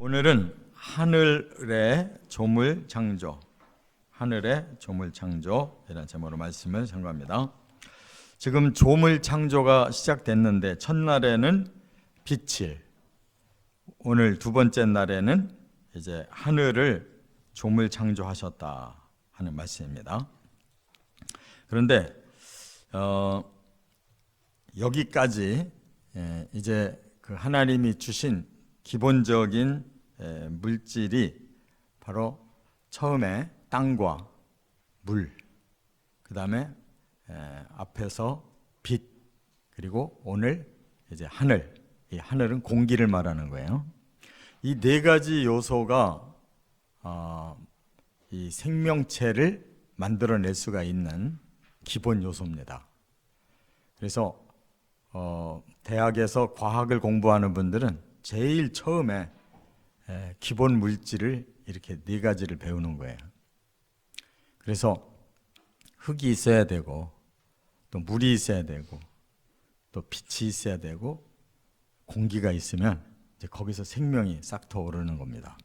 오늘은 하늘의 조물 창조, 하늘의 조물 창조이라는 제목으로 말씀을 전거합니다. 지금 조물 창조가 시작됐는데 첫날에는 빛을, 오늘 두 번째 날에는 이제 하늘을 조물 창조하셨다 하는 말씀입니다. 그런데 여기까지 이제 그 하나님이 주신 기본적인 물질이 바로 처음에 땅과 물, 그 다음에 앞에서 빛, 그리고 오늘 이제 하늘. 이 하늘은 공기를 말하는 거예요. 이 네 가지 요소가 이 생명체를 만들어낼 수가 있는 기본 요소입니다. 그래서 대학에서 과학을 공부하는 분들은 제일 처음에 기본 물질을 이렇게 네 가지를 배우는 거예요. 그래서 흙이 있어야 되고, 또 물이 있어야 되고, 또 빛이 있어야 되고, 공기가 있으면 이제 거기서 생명이 싹 터오르는 겁니다.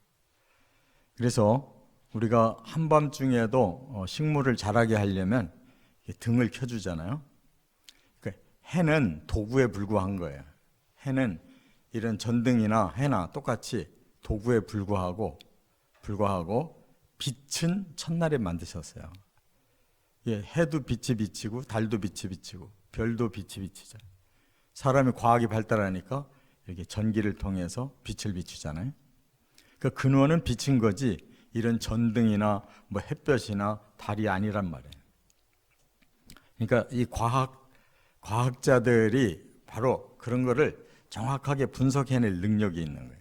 그래서 우리가 한밤중에도 식물을 자라게 하려면 등을 켜주잖아요. 그러니까 해는 도구에 불과한 거예요. 해는 이런 전등이나 해나 똑같이 도구에 불과하고 빛은 첫날에 만드셨어요. 해도 빛이 비치고 달도 빛이 비치고 별도 빛이 비치죠. 사람이 과학이 발달하니까 이렇게 전기를 통해서 빛을 비추잖아요. 그 근원은 빛인 거지 이런 전등이나 뭐 햇볕이나 달이 아니란 말이에요. 그러니까 이 과학자들이 바로 그런 거를 정확하게 분석해낼 능력이 있는 거예요.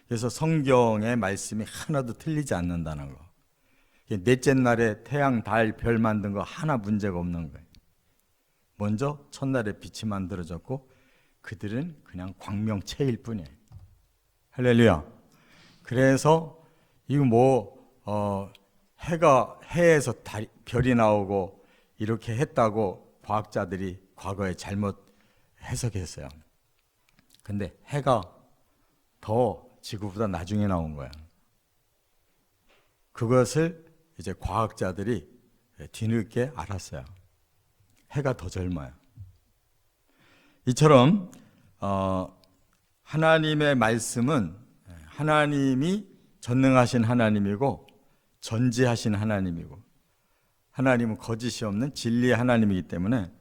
그래서 성경의 말씀이 하나도 틀리지 않는다는 거. 넷째 날에 태양, 달, 별 만든 거 하나 문제가 없는 거예요. 먼저 첫날에 빛이 만들어졌고 그들은 그냥 광명체일 뿐이에요. 할렐루야. 그래서 이거 해에서 별이 나오고 이렇게 했다고 과학자들이 과거에 잘못 해석했어요. 근데 해가 더 지구보다 나중에 나온 거야. 그것을 이제 과학자들이 뒤늦게 알았어요. 해가 더 젊어요. 이처럼 하나님의 말씀은 하나님이 전능하신 하나님이고 전지하신 하나님이고 하나님은 거짓이 없는 진리의 하나님이기 때문에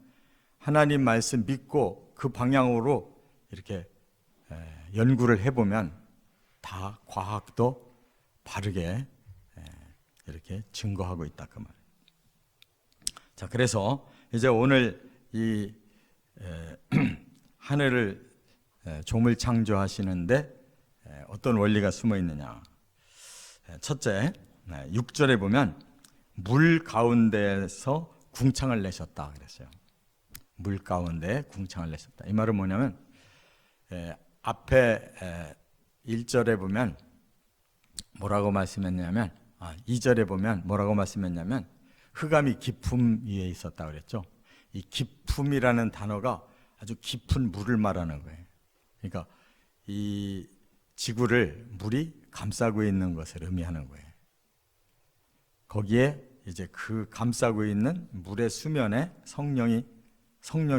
하나님 말씀 믿고 그 방향으로 이렇게 연구를 해보면 다 과학도 바르게 이렇게 증거하고 있다 그 말이에요. 자, 그래서 이제 오늘 이 하늘을 조물 창조하시는데 어떤 원리가 숨어 있느냐. 첫째, 6절에 보면 물 가운데서 궁창을 내셨다 그랬어요. 물 가운데 궁창을 내셨다. 이 말은 뭐냐면 앞에 1절에 보면 뭐라고 말씀했냐면 2절에 보면 뭐라고 말씀했냐면 흑암이 깊음 위에 있었다 그랬죠. 이 깊음이라는 단어가 아주 깊은 물을 말하는 거예요. 그러니까 이 지구를 물이 감싸고 있는 것을 의미하는 거예요. 거기에 이제 그 감싸고 있는 물의 수면에 성령이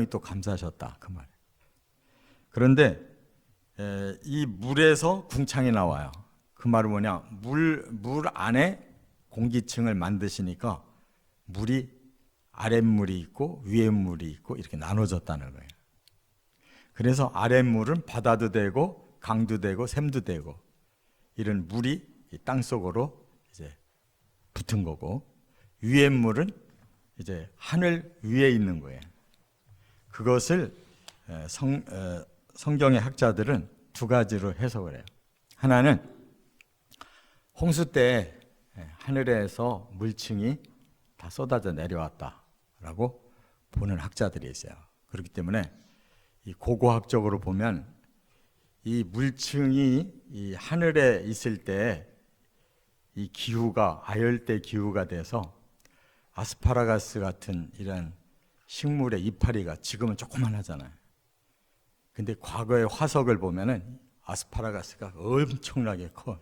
또 감싸셨다 그 말이에요. 그런데 이 물에서 궁창이 나와요. 그 말은 뭐냐? 물 안에 공기층을 만드시니까 물이 아랫물이 있고 위에물이 있고 이렇게 나눠졌다는 거예요. 그래서 아랫물은 바다도 되고 강도 되고 샘도 되고 이런 물이 이 땅 속으로 이제 붙은 거고 위에물은 이제 하늘 위에 있는 거예요. 그것을 성경의 학자들은 두 가지로 해석을 해요. 하나는 홍수 때 하늘에서 물층이 다 쏟아져 내려왔다라고 보는 학자들이 있어요. 그렇기 때문에 이 고고학적으로 보면 이 물층이 이 하늘에 있을 때 이 기후가 아열대 기후가 돼서 아스파라가스 같은 이런 식물의 이파리가 지금은 조그만하잖아요. 근데 과거의 화석을 보면은 아스파라가스가 엄청나게 커,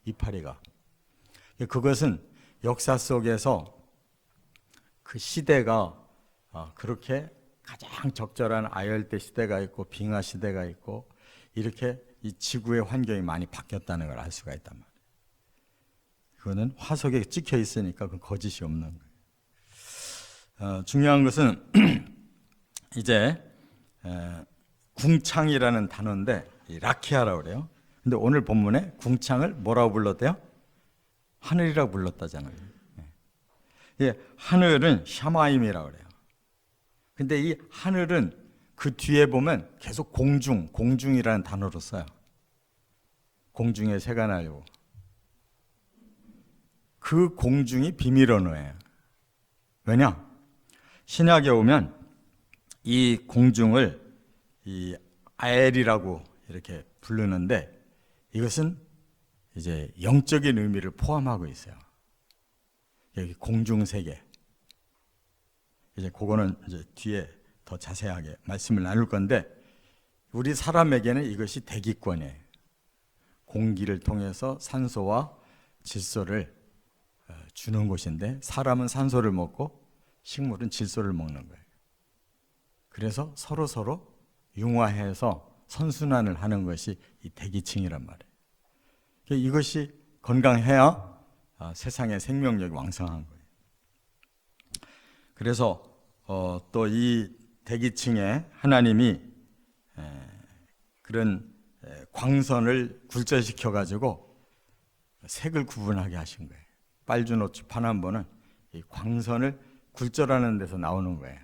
이파리가. 그것은 역사 속에서 그 시대가 그렇게 가장 적절한 아열대 시대가 있고 빙하 시대가 있고 이렇게 이 지구의 환경이 많이 바뀌었다는 걸 알 수가 있단 말이에요. 그거는 화석에 찍혀 있으니까 그 거짓이 없는 거예요. 중요한 것은 이제 궁창이라는 단어인데 라키아라고 그래요. 근데 오늘 본문에 궁창을 뭐라고 불렀대요? 하늘이라고 불렀다잖아요. 예, 하늘은 샤마임이라고 그래요. 근데 이 하늘은 그 뒤에 보면 계속 공중이라는 단어로 써요. 공중에 새가 날고. 그 공중이 비밀 언어예요. 왜냐? 신약에 오면 이 공중을 이 아엘이라고 이렇게 부르는데 이것은 이제 영적인 의미를 포함하고 있어요. 여기 공중 세계. 이제 그거는 이제 뒤에 더 자세하게 말씀을 나눌 건데 우리 사람에게는 이것이 대기권이에요. 공기를 통해서 산소와 질소를 주는 곳인데 사람은 산소를 먹고 식물은 질소를 먹는 거예요. 그래서 서로 융화해서 선순환을 하는 것이 이 대기층이란 말이에요. 이것이 건강해야 세상의 생명력이 왕성한 거예요. 그래서 또 이 대기층에 하나님이 그런 광선을 굴절시켜 가지고 색을 구분하게 하신 거예요. 빨주노초 파남보는 이 광선을 굴절하는 데서 나오는 거예요.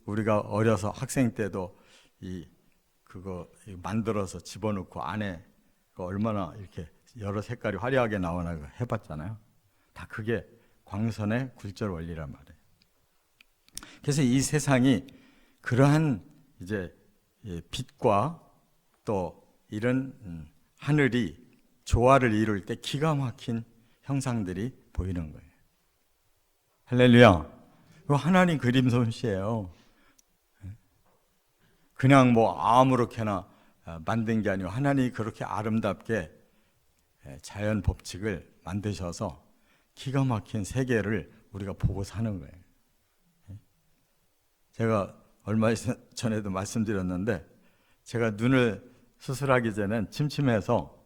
우리가 어려서 학생 때도 그거 만들어서 집어넣고 안에 얼마나 이렇게 여러 색깔이 화려하게 나오나 해봤잖아요. 다 그게 광선의 굴절 원리란 말이에요. 그래서 이 세상이 그러한 이제 빛과 또 이런 하늘이 조화를 이룰 때 기가 막힌 형상들이 보이는 거예요. 할렐루야. 이거 하나님 그림 솜씨예요. 그냥 뭐 아무렇게나 만든 게 아니고 하나님이 그렇게 아름답게 자연 법칙을 만드셔서 기가 막힌 세계를 우리가 보고 사는 거예요. 제가 얼마 전에도 말씀드렸는데 제가 눈을 수술하기 전엔 침침해서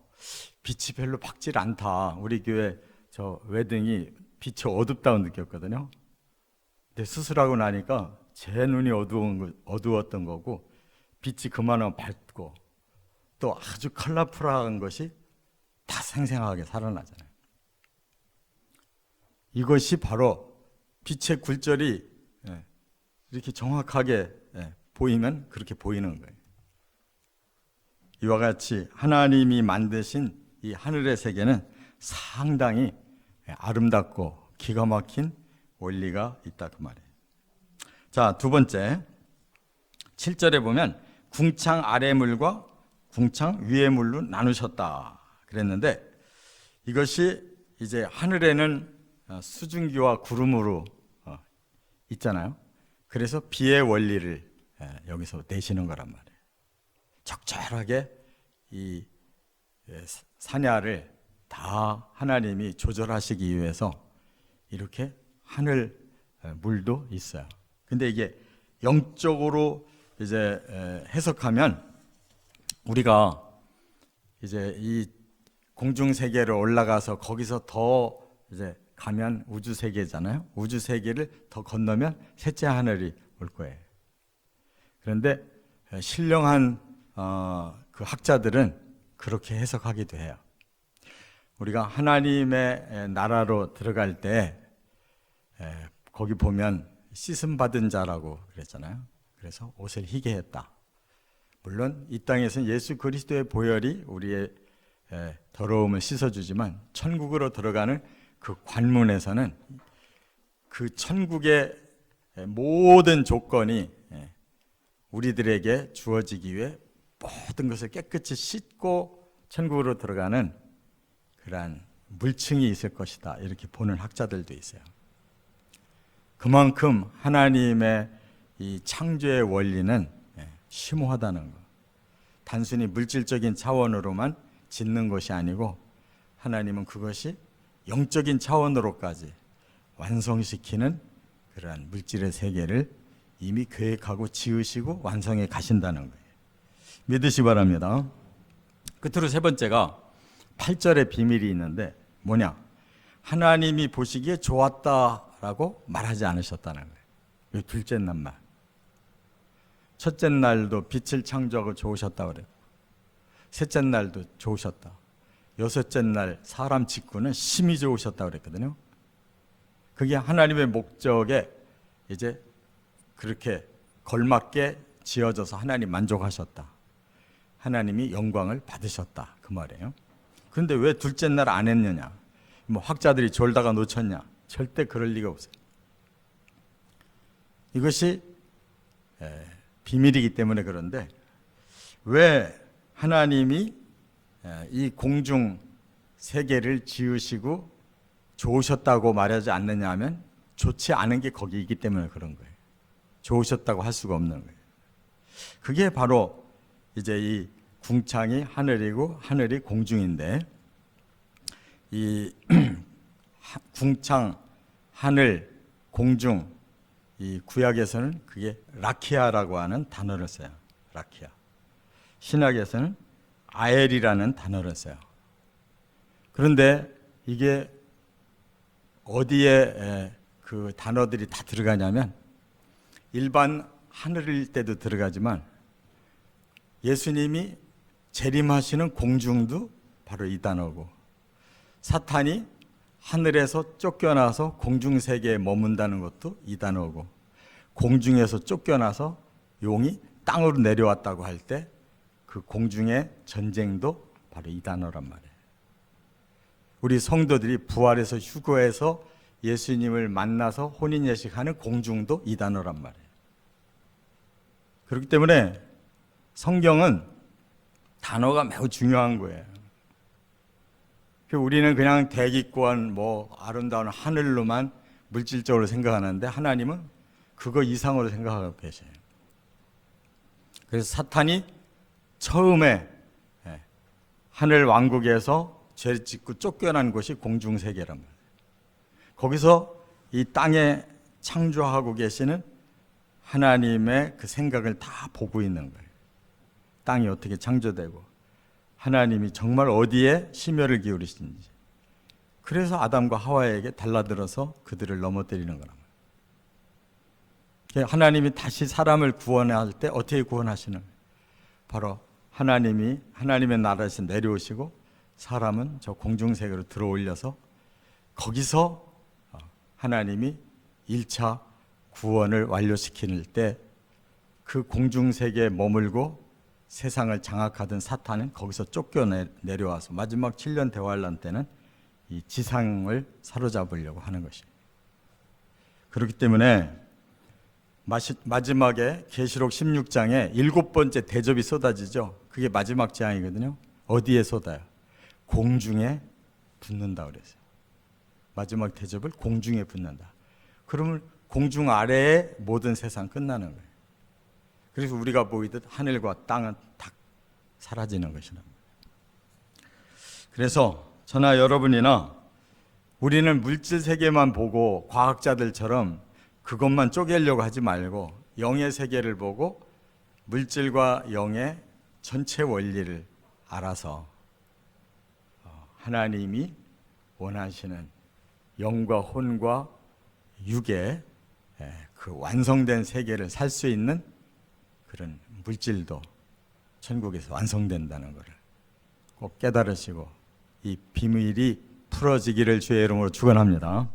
빛이 별로 밝질 않다. 우리 교회 저 외등이 빛이 어둡다고 느꼈거든요. 근데 수술하고 나니까 제 눈이 어두웠던 거고 빛이 그만하면 밝고 또 아주 컬러풀한 것이 다 생생하게 살아나잖아요. 이것이 바로 빛의 굴절이 이렇게 정확하게 보이면 그렇게 보이는 거예요. 이와 같이 하나님이 만드신 이 하늘의 세계는 상당히 아름답고 기가 막힌 원리가 있다 그 말이에요. 자, 두 번째 7절에 보면 궁창 아래 물과 궁창 위의 물로 나누셨다 그랬는데 이것이 이제 하늘에는 수증기와 구름으로 있잖아요. 그래서 비의 원리를 여기서 내시는 거란 말이에요. 적절하게 이 산야를 다 하나님이 조절하시기 위해서 이렇게 하늘 물도 있어요. 근데 이게 영적으로 이제 해석하면 우리가 이제 이 공중 세계로 올라가서 거기서 더 이제 가면 우주 세계잖아요. 우주 세계를 더 건너면 셋째 하늘이 올 거예요. 그런데 신령한 그 학자들은 그렇게 해석하기도 해요. 우리가 하나님의 나라로 들어갈 때 거기 보면 씻음 받은 자라고 그랬잖아요. 그래서 옷을 희게 했다. 물론 이 땅에서는 예수 그리스도의 보혈이 우리의 더러움을 씻어주지만 천국으로 들어가는 그 관문에서는 그 천국의 모든 조건이 우리들에게 주어지기 위해 모든 것을 깨끗이 씻고 천국으로 들어가는 그러한 물층이 있을 것이다. 이렇게 보는 학자들도 있어요. 그만큼 하나님의 이 창조의 원리는 심오하다는 것. 단순히 물질적인 차원으로만 짓는 것이 아니고 하나님은 그것이 영적인 차원으로까지 완성시키는 그러한 물질의 세계를 이미 계획하고 지으시고 완성해 가신다는 거예요. 믿으시 바랍니다. 끝으로 세 번째가 8절의 비밀이 있는데 뭐냐? 하나님이 보시기에 좋았다라고 말하지 않으셨다는 거예요. 이 둘째 날. 첫째 날도 빛을 창조하고 좋으셨다고 그래요. 셋째 날도 좋으셨다. 여섯째 날 사람 짓고는 심히 좋으셨다고 그랬거든요. 그게 하나님의 목적에 이제 그렇게 걸맞게 지어져서 하나님 만족하셨다. 하나님이 영광을 받으셨다. 그 말이에요. 그런데 왜 둘째 날 안 했느냐? 뭐 학자들이 졸다가 놓쳤냐? 절대 그럴 리가 없어요. 이것이 비밀이기 때문에 그런데 왜 하나님이 이 공중 세계를 지으시고 좋으셨다고 말하지 않느냐 하면 좋지 않은 게 거기 있기 때문에 그런 거예요. 좋으셨다고 할 수가 없는 거예요. 그게 바로 이제 이 궁창이 하늘이고 하늘이 공중인데 이 궁창, 하늘, 공중 이 구약에서는 그게 라키아라고 하는 단어를 써요. 라키아. 신약에서는 아엘이라는 단어를 써요. 그런데 이게 어디에 그 단어들이 다 들어가냐면 일반 하늘일 때도 들어가지만 예수님이 재림하시는 공중도 바로 이 단어고 사탄이 하늘에서 쫓겨나서 공중세계에 머문다는 것도 이 단어고 공중에서 쫓겨나서 용이 땅으로 내려왔다고 할 때 그 공중의 전쟁도 바로 이 단어란 말이에요. 우리 성도들이 부활해서 휴거해서 예수님을 만나서 혼인예식하는 공중도 이 단어란 말이에요. 그렇기 때문에 성경은 단어가 매우 중요한 거예요. 우리는 그냥 대기권, 뭐 아름다운 하늘로만 물질적으로 생각하는데 하나님은 그거 이상으로 생각하고 계세요. 그래서 사탄이 처음에 하늘 왕국에서 죄 짓고 쫓겨난 곳이 공중세계란 말이에요. 거기서 이 땅에 창조하고 계시는 하나님의 그 생각을 다 보고 있는 거예요. 땅이 어떻게 창조되고 하나님이 정말 어디에 심혈을 기울이시는지. 그래서 아담과 하와에게 달라들어서 그들을 넘어뜨리는 거란 말이에요. 하나님이 다시 사람을 구원할 때 어떻게 구원하시는 거예요? 바로 하나님이 하나님의 나라에서 내려오시고 사람은 저 공중세계로 들어올려서 거기서 하나님이 1차 구원을 완료시킬 때 그 공중세계에 머물고 세상을 장악하던 사탄은 거기서 쫓겨내려와서 마지막 7년 대환란 때는 이 지상을 사로잡으려고 하는 것입니다. 그렇기 때문에 마지막에 계시록 16장에 7번째 대접이 쏟아지죠. 그게 마지막 재앙이거든요. 어디에 쏟아요? 공중에 붓는다 그랬어요. 마지막 대접을 공중에 붓는다. 그러면 공중 아래에 모든 세상 끝나는 거예요. 그래서 우리가 보이듯 하늘과 땅은 다 사라지는 것이랍니다. 그래서 저나 여러분이나 우리는 물질 세계만 보고 과학자들처럼 그것만 쪼개려고 하지 말고 영의 세계를 보고 물질과 영의 전체 원리를 알아서 하나님이 원하시는 영과 혼과 육의 그 완성된 세계를 살 수 있는 그런 물질도 천국에서 완성된다는 것을 꼭 깨달으시고 이 비밀이 풀어지기를 주의 이름으로 축원합니다.